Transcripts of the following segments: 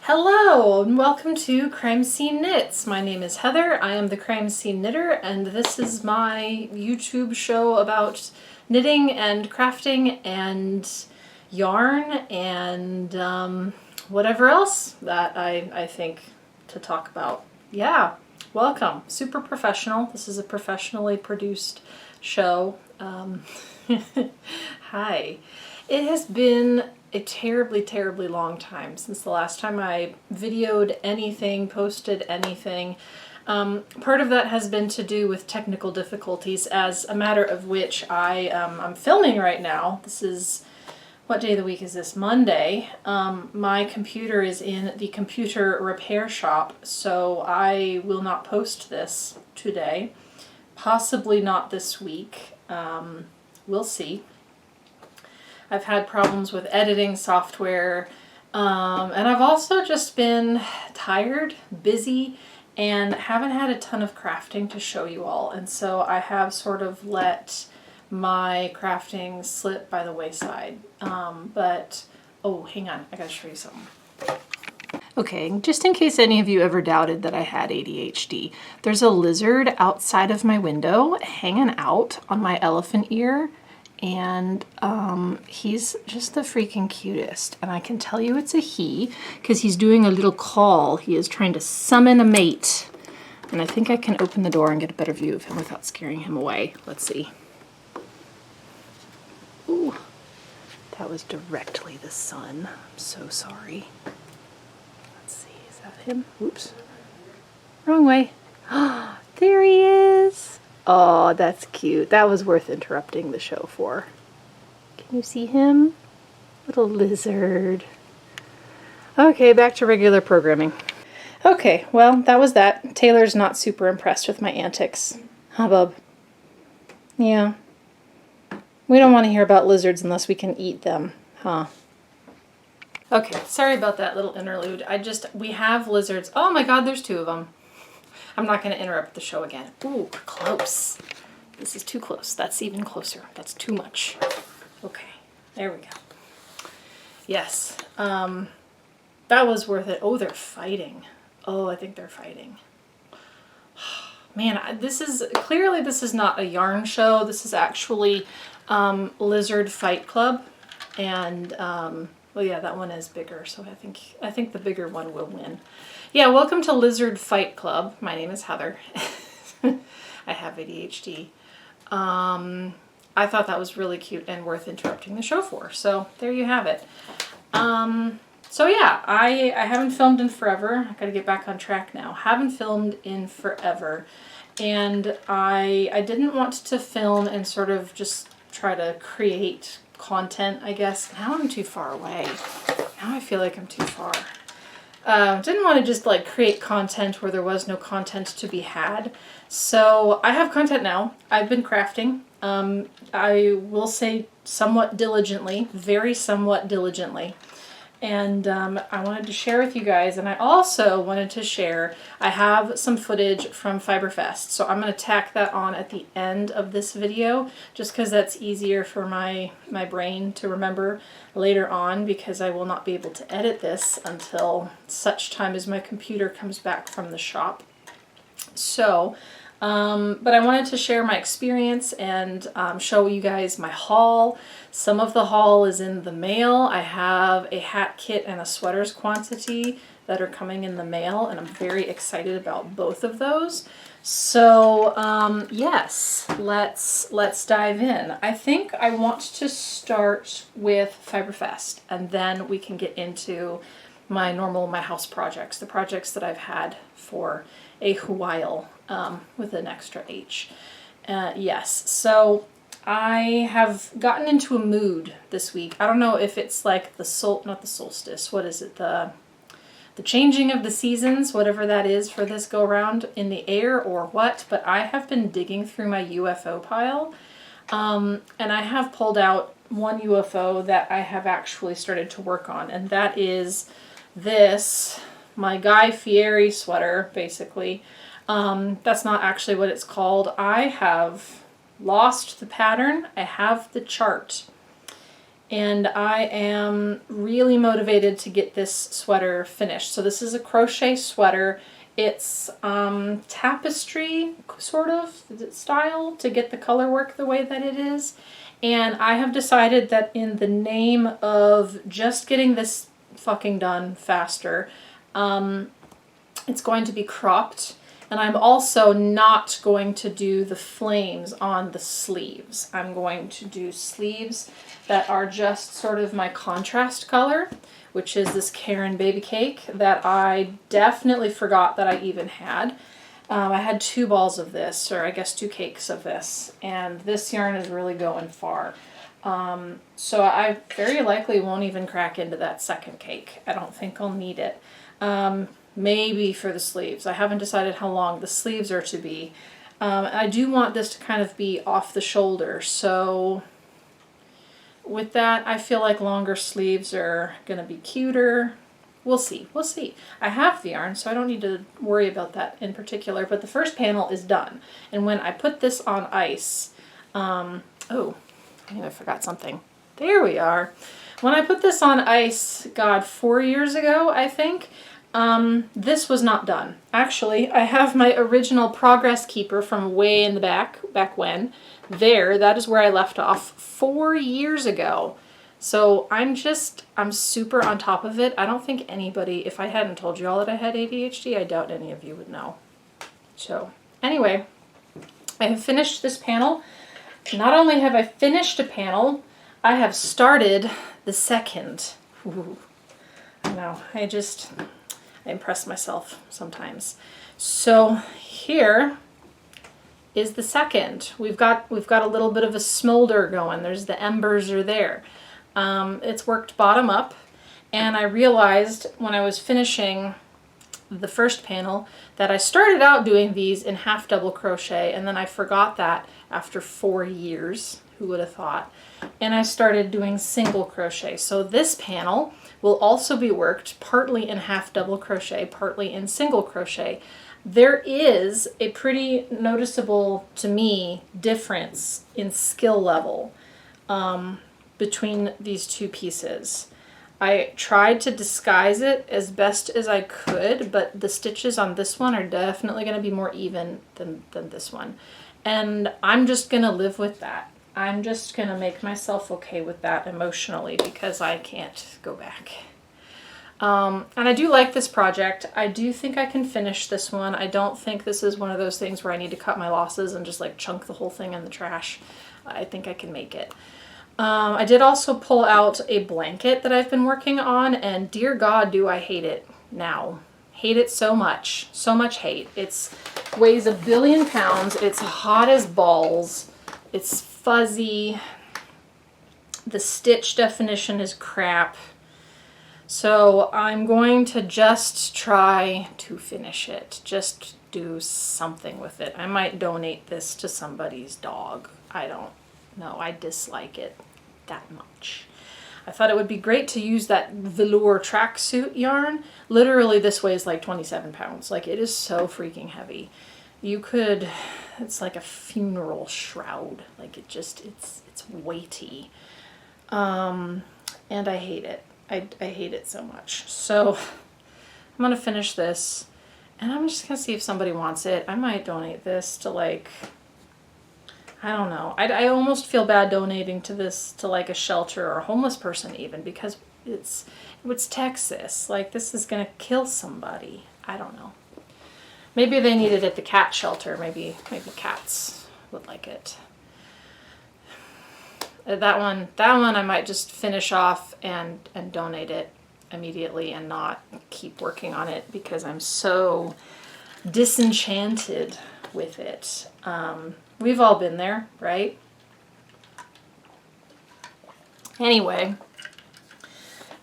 Hello and welcome to Crime Scene Knits. My name is Heather. I am the Crime Scene Knitter, and this is my YouTube show about knitting and crafting and yarn and whatever else that I think to talk about. Yeah, welcome. Super professional. This is a professionally produced show. Hi. It has been a terribly, terribly long time since the last time I videoed anything, posted anything. Part of that has been to do with technical difficulties, as a matter of which I'm filming right now. This is, what day of the week is this? Monday. My computer is in the computer repair shop, so I will not post this today. Possibly not this week. We'll see. I've had problems with editing software, and I've also just been tired, busy, and haven't had a ton of crafting to show you all. And so I have sort of let my crafting slip by the wayside. Oh, hang on, I gotta show you something. Okay, just in case any of you ever doubted that I had ADHD, there's a lizard outside of my window hanging out on my elephant ear. And he's just the freaking cutest, and I can tell you it's a he because he's doing a little call. He is trying to summon a mate, and I think I can open the door and get a better view of him without scaring him away. Let's see. Ooh, that was directly the sun. I'm so sorry. Let's see, is that him? Oops, wrong way. There he is. Oh, that's cute. That was worth interrupting the show for. Can you see him? Little lizard. Okay, back to regular programming. Okay, well, that was that. Taylor's not super impressed with my antics. Huh, bub? Yeah. We don't want to hear about lizards unless we can eat them, huh? Okay, sorry about that little interlude. We have lizards. Oh my god, there's two of them. I'm not going to interrupt the show again. Ooh, close. This is too close. That's even closer. That's too much. Okay, there we go. Yes, that was worth it. Oh, they're fighting. Oh, I think they're fighting. Man, this is not a yarn show. This is actually Lizard Fight Club. And, well, yeah, that one is bigger, so I think the bigger one will win. Yeah, welcome to Lizard Fight Club. My name is Heather. I have ADHD. I thought that was really cute and worth interrupting the show for. So there you have it. So yeah, I haven't filmed in forever. I gotta get back on track now. Haven't filmed in forever. And I didn't want to film and sort of just try to create content, I guess. Now I'm too far away. Now I feel like I'm too far. Didn't want to just like create content where there was no content to be had. So I have content now. I've been crafting. I will say somewhat diligently, very somewhat diligently. And I wanted to share with you guys, and I also wanted to share, I have some footage from Fiberfest, so I'm going to tack that on at the end of this video, just because that's easier for my brain to remember later on, because I will not be able to edit this until such time as my computer comes back from the shop. So, but I wanted to share my experience and show you guys my haul. Some of the haul is in the mail. I have a hat kit and a sweaters quantity that are coming in the mail, and I'm very excited about both of those. So yes, let's dive in. I think I want to start with Fiberfest, and then we can get into my house projects, the projects that I've had for a while, with an extra H. Yes, so I have gotten into a mood this week. I don't know if it's like not the solstice, what is it? The changing of the seasons, whatever that is for this go around in the air or what, but I have been digging through my UFO pile, and I have pulled out one UFO that I have actually started to work on, and that is this, my Guy Fieri sweater, basically. That's not actually what it's called. I have lost the pattern. I have the chart. and I am really motivated to get this sweater finished. So this is a crochet sweater. It's tapestry sort of style to get the color work the way that it is. And I have decided that in the name of just getting this fucking done faster, it's going to be cropped. And I'm also not going to do the flames on the sleeves. I'm going to do sleeves that are just sort of my contrast color, which is this Karen Baby Cake that I definitely forgot that I even had. I had 2 balls of this, or I guess 2 cakes of this, and this yarn is really going far. So I very likely won't even crack into that second cake. I don't think I'll need it. Maybe for the sleeves. I haven't decided how long the sleeves are to be. I do want this to kind of be off the shoulder, so with that, I feel like longer sleeves are going to be cuter. We'll see. We'll see. I have the yarn, so I don't need to worry about that in particular, but the first panel is done. And when I put this on ice, oh, I think I forgot something. There we are. When I put this on ice, God, 4 years ago, I think, this was not done. Actually, I have my original progress keeper from way in the back when. There, that is where I left off 4 years ago. So I'm super on top of it. I don't think anybody, if I hadn't told you all that I had ADHD, I doubt any of you would know. So anyway, I have finished this panel. Not only have I finished a panel, I have started the second. Ooh, I know, I impress myself sometimes. So here is the second. We've got a little bit of a smolder going. There's the embers are there. It's worked bottom up, and I realized when I was finishing the first panel that I started out doing these in half double crochet, and then I forgot that after 4 years. Who would have thought? And I started doing single crochet. So this panel will also be worked partly in half double crochet, partly in single crochet. There is a pretty noticeable, to me, difference in skill level between these two pieces. I tried to disguise it as best as I could, but the stitches on this one are definitely going to be more even than this one. And I'm just going to live with that. I'm just going to make myself okay with that emotionally because I can't go back. And I do like this project. I do think I can finish this one. I don't think this is one of those things where I need to cut my losses and just like chunk the whole thing in the trash. I think I can make it. I did also pull out a blanket that I've been working on, and dear God, do I hate it now. Hate it so much. So much hate. It weighs 1 billion pounds. It's hot as balls. It's fuzzy. The stitch definition is crap. So I'm going to just try to finish it. Just do something with it. I might donate this to somebody's dog. I don't know. I dislike it that much. I thought it would be great to use that velour tracksuit yarn. Literally, this weighs like 27 pounds. Like, it is so freaking heavy. You could, it's like a funeral shroud. Like, it's weighty. And I hate it. I hate it so much. So I'm going to finish this, and I'm just going to see if somebody wants it. I might donate this to, like, I don't know. I almost feel bad donating to this to like a shelter or a homeless person even, because it's Texas. Like, this is going to kill somebody. I don't know. Maybe they need it at the cat shelter. Maybe cats would like it. That one I might just finish off and donate it immediately and not keep working on it because I'm so disenchanted with it. We've all been there, right? Anyway,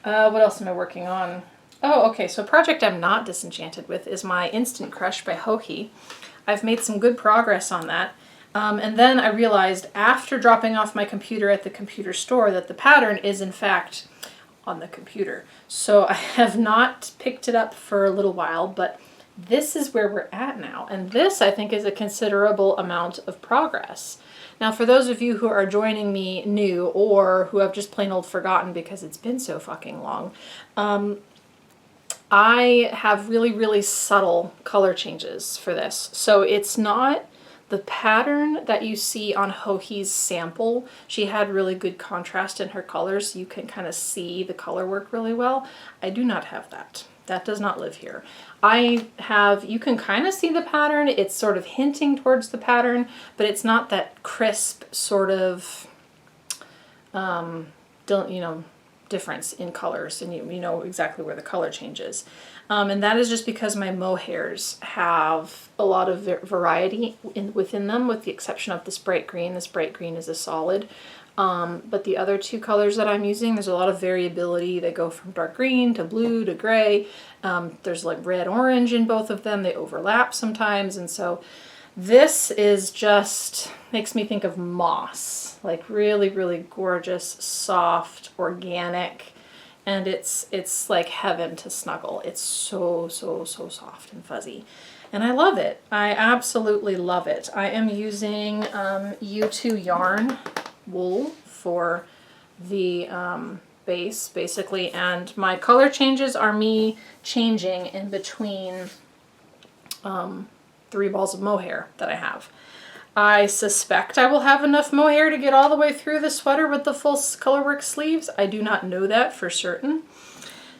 what else am I working on? Oh, okay, so a project I'm not disenchanted with is my Instant Crush by Hohi. I've made some good progress on that. And then I realized after dropping off my computer at the computer store that the pattern is in fact on the computer. So I have not picked it up for a little while, but this is where we're at now. And this, I think, is a considerable amount of progress. Now, for those of you who are joining me new or who have just plain old forgotten because it's been so fucking long, I have really, really subtle color changes for this. So it's not the pattern that you see on Hohi's sample. She had really good contrast in her colors. So you can kind of see the color work really well. I do not have that. That does not live here. I have, you can kind of see the pattern. It's sort of hinting towards the pattern, but it's not that crisp sort of, difference in colors, and you know exactly where the color changes. And that is just because my mohairs have a lot of variety within them, with the exception of this bright green. This bright green is a solid. But the other two colors that I'm using, there's a lot of variability. They go from dark green to blue to gray. There's like red, orange in both of them. They overlap sometimes. And so this is just, makes me think of moss, like really, really gorgeous, soft, organic. And it's like heaven to snuggle. It's so, so, so soft and fuzzy. And I love it. I absolutely love it. I am using U2 yarn wool for the base, basically, and my color changes are me changing in between 3 balls of mohair that I have. I suspect I will have enough mohair to get all the way through the sweater with the full colorwork sleeves. I do not know that for certain.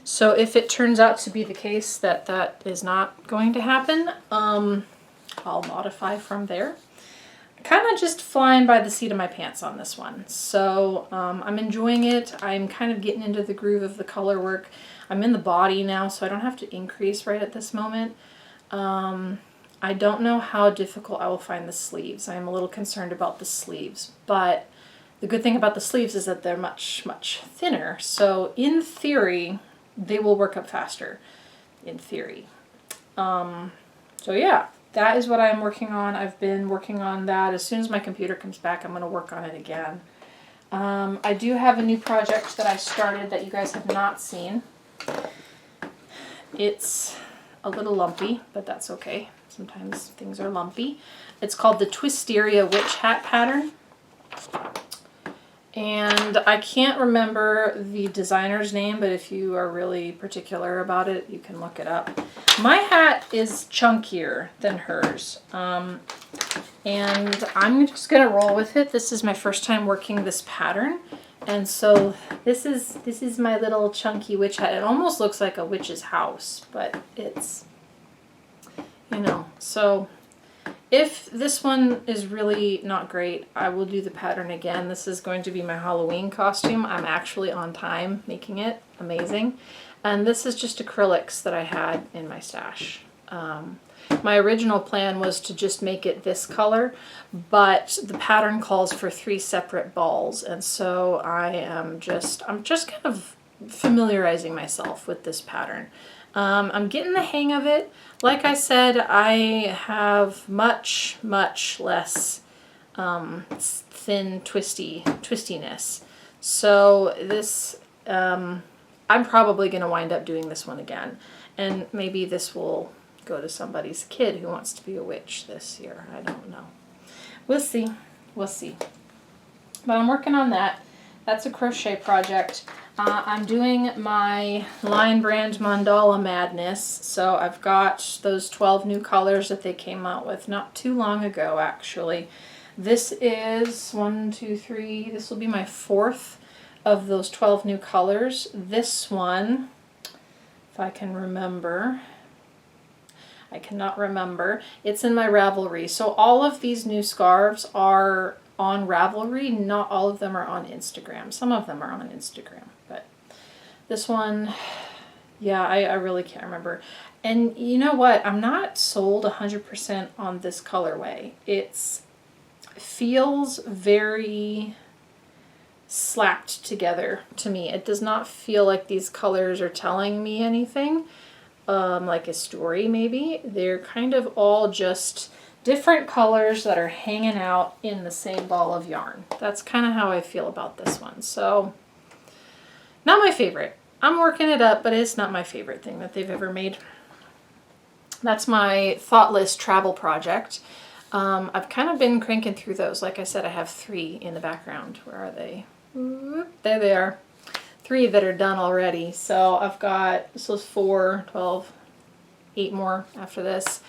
So if it turns out to be the case that that is not going to happen, I'll modify from there. Kind of just flying by the seat of my pants on this one. So I'm enjoying it. I'm kind of getting into the groove of the color work. I'm in the body now, so I don't have to increase right at this moment. I don't know how difficult I will find the sleeves. I am a little concerned about the sleeves, but the good thing about the sleeves is that they're much, much thinner. So in theory, they will work up faster, in theory. So yeah. That is what I'm working on. I've been working on that. As soon as my computer comes back, I'm going to work on it again. I do have a new project that I started that you guys have not seen. It's a little lumpy, but that's okay. Sometimes things are lumpy. It's called the Twisteria Witch Hat Pattern. And I can't remember the designer's name, but if you are really particular about it, you can look it up. My hat is chunkier than hers, and I'm just gonna roll with it. This is my first time working this pattern, and so this is my little chunky witch hat. It almost looks like a witch's house, but it's, you know, so if this one is really not great, I will do the pattern again. This is going to be my Halloween costume. I'm actually on time making it. Amazing. And this is just acrylics that I had in my stash. My original plan was to just make it this color, but the pattern calls for 3 separate balls. And so I'm just kind of familiarizing myself with this pattern. I'm getting the hang of it. Like I said, I have much, much less thin twistiness. So this, I'm probably going to wind up doing this one again. And maybe this will go to somebody's kid who wants to be a witch this year. I don't know. We'll see. We'll see. But I'm working on that. That's a crochet project. I'm doing my line brand mandala madness. So I've got those 12 new colors that they came out with not too long ago, actually. This is 1, 2, 3. This will be my 4th of those 12 new colors. This one, if I can remember, I cannot remember. It's in my Ravelry. So all of these new scarves are on Ravelry. Not all of them are on Instagram. Some of them are on Instagram, but this one, yeah, I really can't remember. And you know what? I'm not sold 100% on this colorway. It feels very slapped together to me. It does not feel like these colors are telling me anything, like a story maybe. They're kind of all just different colors that are hanging out in the same ball of yarn. That's kind of how I feel about this one. So, not my favorite. I'm working it up, but it's not my favorite thing that they've ever made. That's my thoughtless travel project. I've kind of been cranking through those. Like I said, I have 3 in the background. Where are they? Whoop, there they are. 3 that are done already. So I've got, this was 4, 12, 8 more after this.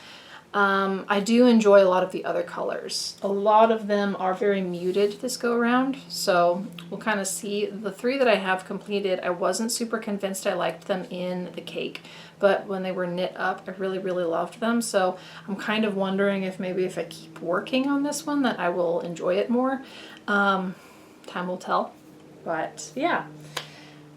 I do enjoy a lot of the other colors. A lot of them are very muted this go around, so we'll kind of see. The 3 that I have completed, I wasn't super convinced I liked them in the cake, but when they were knit up, I really, really loved them. So I'm kind of wondering if maybe if I keep working on this one that I will enjoy it more. Time will tell, but yeah.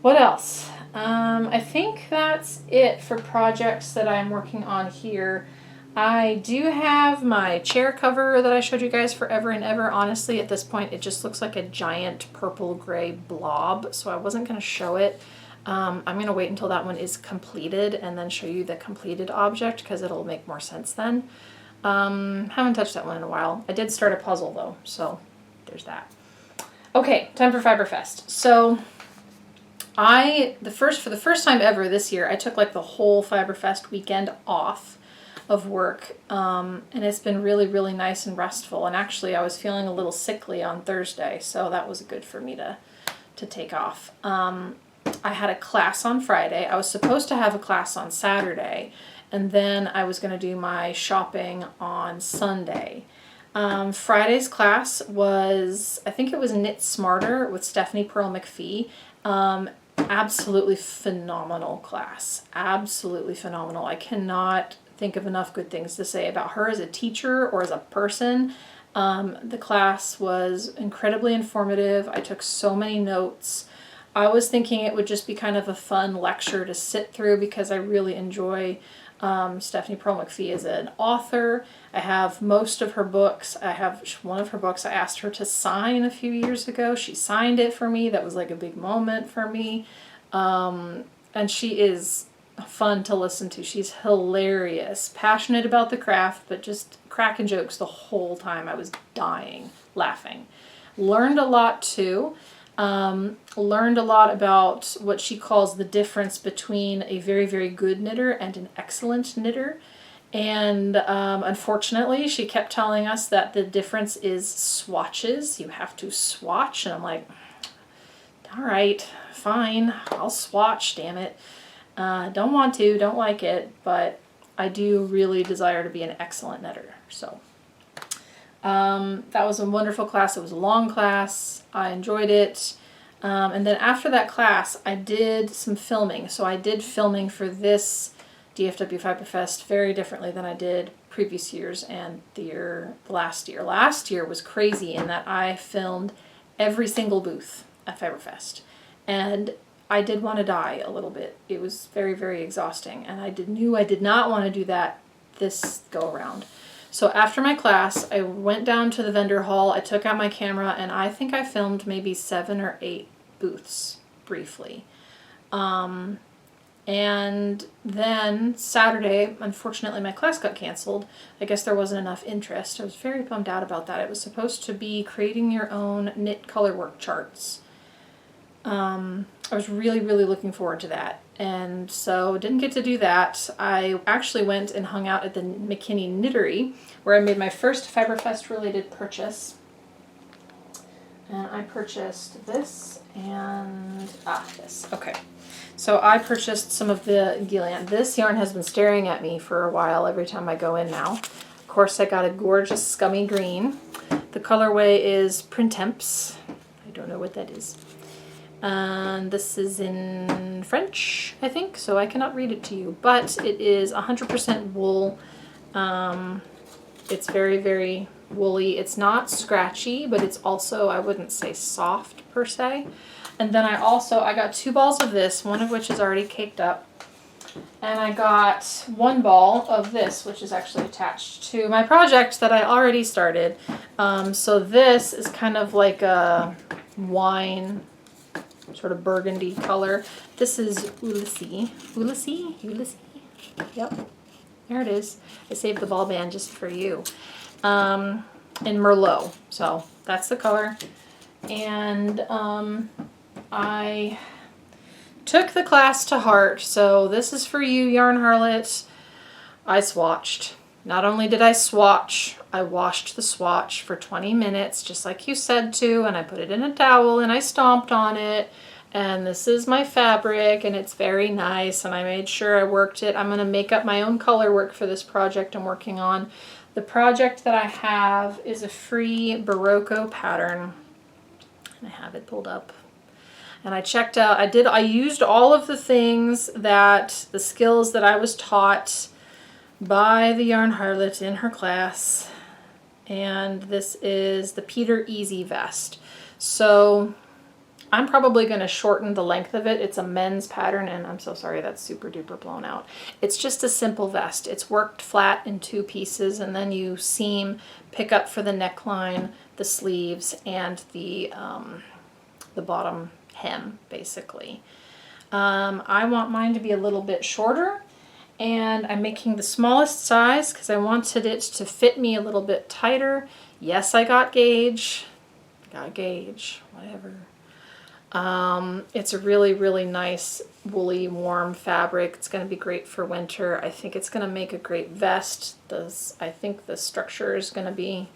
What else? I think that's it for projects that I'm working on here. I do have my chair cover that I showed you guys forever and ever. Honestly, at this point, it just looks like a giant purple-gray blob, so I wasn't going to show it. I'm going to wait until that one is completed and then show you the completed object because it'll make more sense then. Haven't touched that one in a while. I did start a puzzle, though, so there's that. Okay, time for Fiberfest. So for the first time ever this year, I took like the whole Fiberfest weekend off of work, and it's been really, really nice and restful. And actually, I was feeling a little sickly on Thursday, so that was good for me to take off. I had a class on Friday. I was supposed to have a class on Saturday, and then I was going to do my shopping on Sunday. Friday's class was, I think it was Knit Smarter with Stephanie Pearl McPhee. Absolutely phenomenal class. Absolutely phenomenal. I cannot think of enough good things to say about her as a teacher or as a person. The class was incredibly informative. I took so many notes. I was thinking it would just be kind of a fun lecture to sit through because I really enjoy Stephanie Pearl McPhee as an author. I have most of her books. I have one of her books I asked her to sign a few years ago. She signed it for me. That was like a big moment for me. And she is fun to listen to. She's hilarious, passionate about the craft, but just cracking jokes the whole time. I was dying laughing. Learned a lot too. Learned a lot about what she calls the difference between a very, very good knitter and an excellent knitter. And unfortunately, she kept telling us that the difference is swatches. You have to swatch. And I'm like, all right, fine, I'll swatch, damn it. Don't want to, don't like it, but I do really desire to be an excellent knitter. So that was a wonderful class. It was a long class. I enjoyed it. And then after that class, I did some filming. So I did filming for this DFW Fiberfest very differently than I did previous years and last year. Last year was crazy in that I filmed every single booth at Fiberfest. And I did want to die a little bit. It was very, very exhausting. And I knew I did not want to do that this go around. So after my class, I went down to the vendor hall, I took out my camera, and I think I filmed maybe 7 or 8 booths briefly. And then Saturday, unfortunately, my class got canceled. I guess there wasn't enough interest. I was very bummed out about that. It was supposed to be creating your own knit colorwork charts. I was really, really looking forward to that. And so didn't get to do that. I actually went and hung out at the McKinney Knittery where I made my first Fiberfest related purchase. And I purchased this and, this. Okay. So I purchased some of the Gillian. This yarn has been staring at me for a while every time I go in now. Of course, I got a gorgeous scummy green. The colorway is Printemps. I don't know what that is. And this is in French, I think, so I cannot read it to you, but it is 100% wool. It's very, very woolly. It's not scratchy, but it's also, I wouldn't say soft per se. And then I got 2 balls of this, one of which is already caked up. And I got 1 ball of this, which is actually attached to my project that I already started. So this is kind of like a wine, sort of burgundy color. This is Ulysses. Yep, there it is. I saved the ball band just for you. In Merlot. So that's the color. And I took the class to heart. So this is for you, Yarn Harlot. I swatched. Not only did I swatch, I washed the swatch for 20 minutes, just like you said to, and I put it in a towel and I stomped on it. And this is my fabric and it's very nice, and I made sure I worked it. I'm going to make up my own color work for this project I'm working on. The project that I have is a free Barocco pattern, and I have it pulled up. And I checked out, I used all of the things the skills that I was taught by the Yarn Harlot in her class. And this is the Peter Easy vest. So I'm probably going to shorten the length of it. It's a men's pattern, and I'm so sorry that's super duper blown out. It's just a simple vest. It's worked flat in 2 pieces, and then you seam, pick up for the neckline, the sleeves, and the bottom hem, basically. I want mine to be a little bit shorter, and I'm making the smallest size because I wanted it to fit me a little bit tighter. Yes, I got gauge. Whatever. It's a really, really nice woolly, warm fabric. It's going to be great for winter. I think it's going to make a great vest. I think the structure is going to be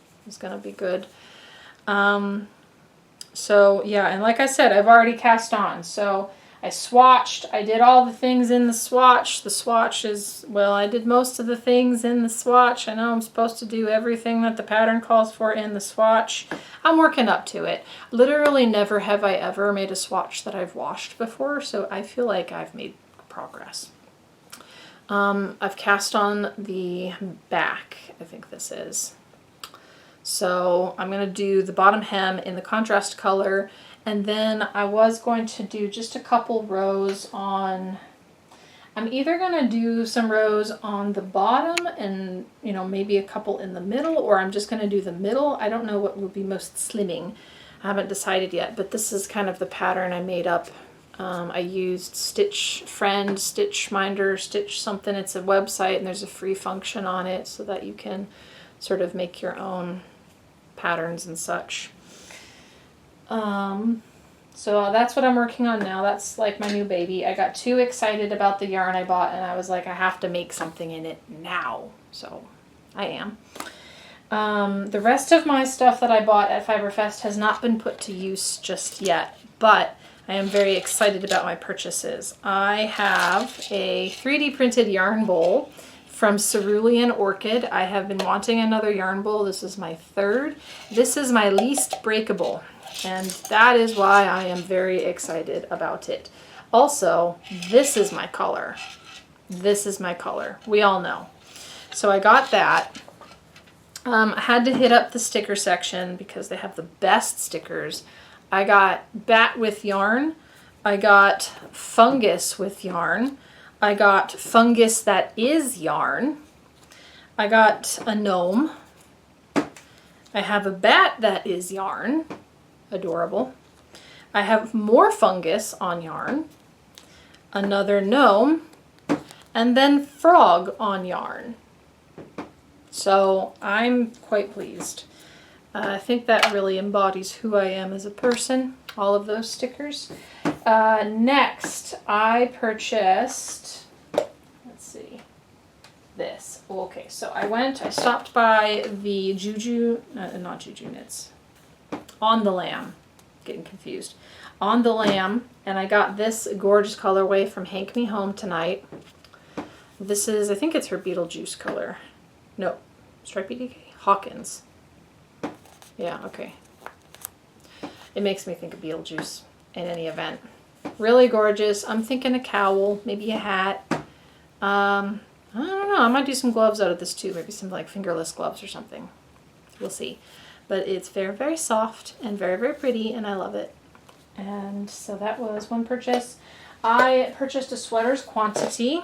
good. So yeah, and like I said, I've already cast on. So I swatched. I did all the things in the swatch. The swatch is, well, I did most of the things in the swatch. I know I'm supposed to do everything that the pattern calls for in the swatch. I'm working up to it. Literally never have I ever made a swatch that I've washed before, so I feel like I've made progress. I've cast on the back, I think this is. So I'm going to do the bottom hem in the contrast color, and then I was going to do just a couple rows on, I'm either going to do some rows on the bottom and, you know, maybe a couple in the middle, or I'm just going to do the middle. I don't know what will be most slimming. I haven't decided yet, but this is kind of the pattern I made up. I used Stitch Friend, Stitch Minder, Stitch something. It's a website and there's a free function on it so that you can sort of make your own patterns and such. So that's what I'm working on now. That's like my new baby. I got too excited about the yarn I bought, and I was like, I have to make something in it now. So I am. The rest of my stuff that I bought at Fiberfest has not been put to use just yet, but I am very excited about my purchases. I have a 3D printed yarn bowl from Cerulean Orchid. I have been wanting another yarn bowl. This is my 3rd. This is my least breakable, and that is why I am very excited about it. Also, this is my color. This is my color. We all know. So I got that. I had to hit up the sticker section because they have the best stickers. I got bat with yarn. I got fungus with yarn. I got fungus that is yarn. I got a gnome. I have a bat that is yarn. Adorable. I have more fungus on yarn. Another gnome. And then frog on yarn. So I'm quite pleased. I think that really embodies who I am as a person, all of those stickers. Next, I purchased, let's see, this. Okay, so I stopped by the not Juju Knits, On the Lamb, getting confused, On the Lamb, and I got this gorgeous colorway from Hank Me Home Tonight. This is, I think it's her Beetlejuice color. No, Stripey DK? Hawkins. Yeah, okay. It makes me think of Beetlejuice in any event. Really gorgeous. I'm thinking a cowl, maybe a hat. I don't know. I might do some gloves out of this too. Maybe some like fingerless gloves or something. We'll see. But it's very, very soft and very, very pretty, and I love it. And so that was one purchase. I purchased a sweaters quantity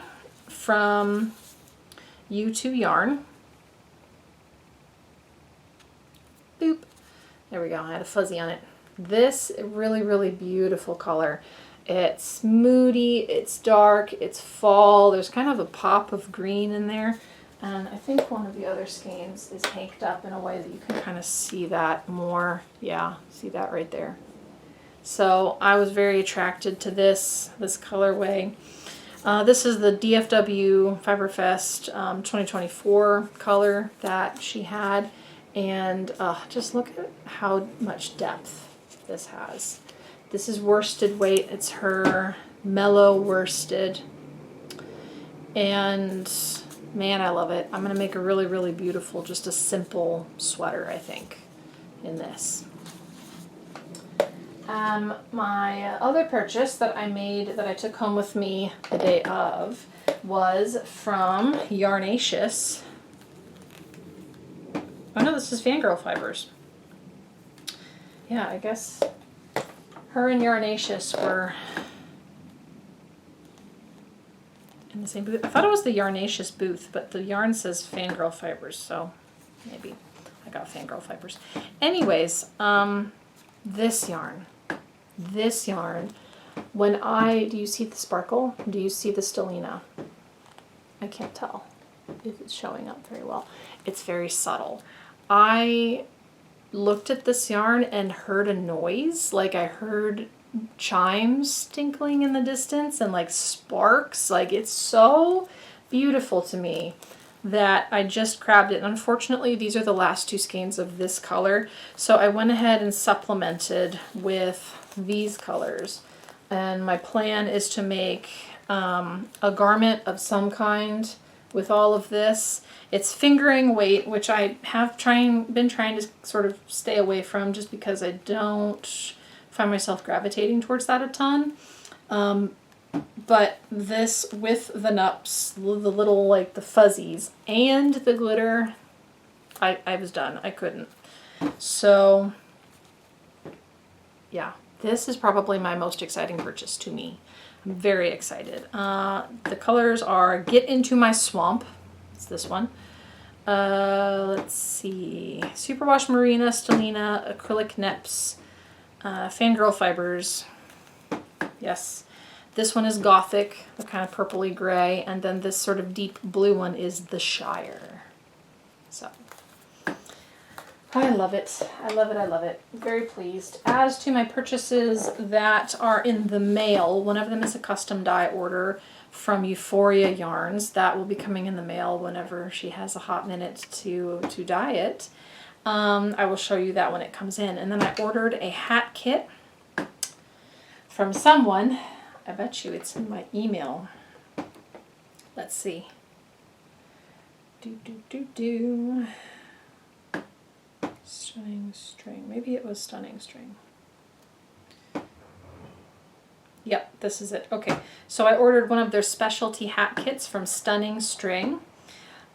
from U2 Yarn. Boop. There we go. I had a fuzzy on it. This really, really beautiful color. It's moody, it's dark, it's fall. There's kind of a pop of green in there. And I think one of the other skeins is caked up in a way that you can kind of see that more. Yeah, see that right there. So I was very attracted to this colorway. This is the DFW Fiberfest 2024 color that she had. And just look at how much depth this has. This is worsted weight. It's her mellow worsted. And man, I love it. I'm going to make a really, really beautiful, just a simple sweater, I think, in this. My other purchase that I made, that I took home with me the day of, was from Yarnaceous. Oh no, this is Fangirl Fibers. Yeah, I guess her and Yarnaceous were in the same booth. I thought it was the Yarnaceous booth, but the yarn says Fangirl Fibers, so maybe I got Fangirl Fibers. Anyways, this yarn, when do you see the sparkle? Do you see the stellina? I can't tell if it's showing up very well. It's very subtle. I looked at this yarn and heard a noise, like I heard chimes tinkling in the distance and like sparks. Like, it's so beautiful to me that I just grabbed it. Unfortunately, these are the last two skeins of this color, so I went ahead and supplemented with these colors, and my plan is to make a garment of some kind with all of this. It's fingering weight, which I have been trying to sort of stay away from, just because I don't find myself gravitating towards that a ton. But this with the nups, the little, like the fuzzies and the glitter, I was done. I couldn't. So yeah, this is probably my most exciting purchase to me. I'm very excited. The colors are Get Into My Swamp. It's this one. Let's see. Superwash Marina, Stellina, Acrylic Neps, Fangirl Fibers. Yes. This one is Gothic, the kind of purpley gray, and then this sort of deep blue one is The Shire. So, I love it. I love it. I love it. Very pleased. As to my purchases that are in the mail, one of them is a custom dye order from Euphoria Yarns. That will be coming in the mail whenever she has a hot minute to dye it. I will show you that when it comes in. And then I ordered a hat kit from someone. I bet you it's in my email. Let's see. Stunning String. Maybe it was Stunning String. Yep, this is it. Okay, so I ordered one of their specialty hat kits from Stunning String.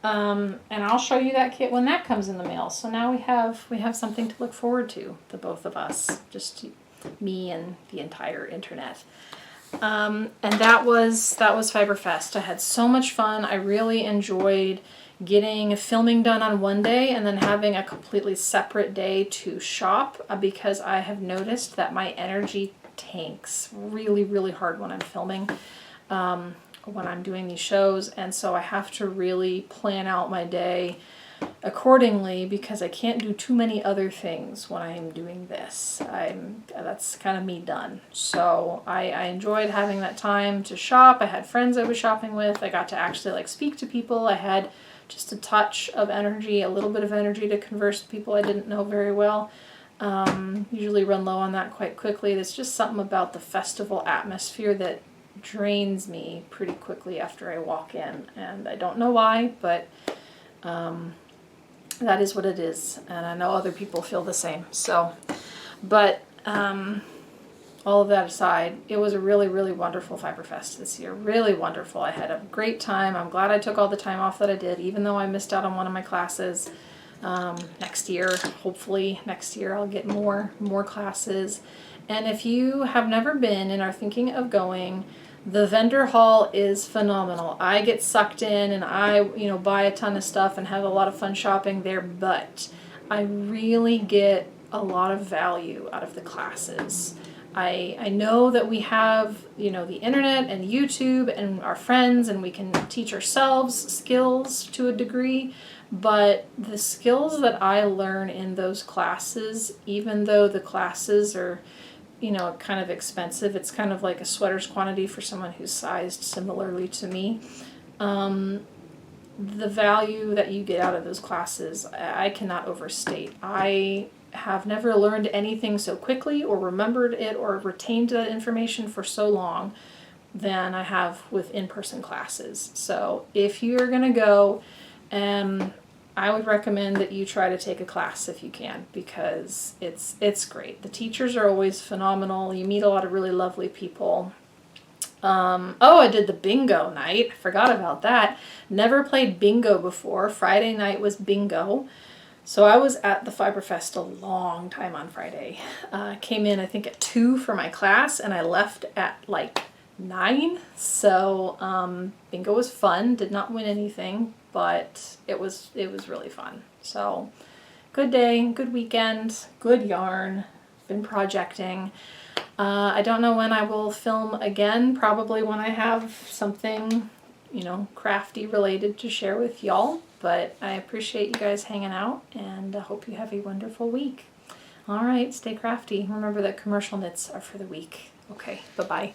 And I'll show you that kit when that comes in the mail. So now we have something to look forward to, the both of us. Just me and the entire internet. And that was Fiberfest. I had so much fun. I really enjoyed getting filming done on one day and then having a completely separate day to shop, because I have noticed that my energy tanks really, really hard when I'm filming, when I'm doing these shows, and so I have to really plan out my day accordingly, because I can't do too many other things when I'm doing this. That's kind of me done. So I enjoyed having that time to shop. I had friends I was shopping with. I got to actually like speak to people. I had just a touch of energy, a little bit of energy to converse with people I didn't know very well. Usually run low on that quite quickly. There's just something about the festival atmosphere that drains me pretty quickly after I walk in, and I don't know why, but that is what it is, and I know other people feel the same. So, but all of that aside, it was a really, really wonderful Fiberfest this year. Really wonderful. I had a great time. I'm glad I took all the time off that I did, even though I missed out on one of my classes. Next year, hopefully next year, I'll get more classes. And if you have never been and are thinking of going, the vendor hall is phenomenal. I get sucked in and I, buy a ton of stuff and have a lot of fun shopping there, but I really get a lot of value out of the classes. I know that we have, the internet and YouTube and our friends, and we can teach ourselves skills to a degree, but the skills that I learn in those classes, even though the classes are kind of expensive. It's kind of like a sweater's quantity for someone who's sized similarly to me. The value that you get out of those classes, I cannot overstate. I have never learned anything so quickly or remembered it or retained that information for so long than I have with in-person classes. So if you're going to go, I would recommend that you try to take a class if you can, because it's great. The teachers are always phenomenal. You meet a lot of really lovely people. I did the bingo night. I forgot about that. Never played bingo before. Friday night was bingo. So I was at the Fiberfest a long time on Friday. Came in, I think, at 2 for my class, and I left at like 9. So bingo was fun. Did not win anything, but it was really fun. So good day, good weekend, good yarn. Been projecting. I don't know when I will film again. Probably when I have something, crafty related to share with y'all. But I appreciate you guys hanging out, and I hope you have a wonderful week. All right, stay crafty. Remember that commercial knits are for the week. Okay, bye-bye.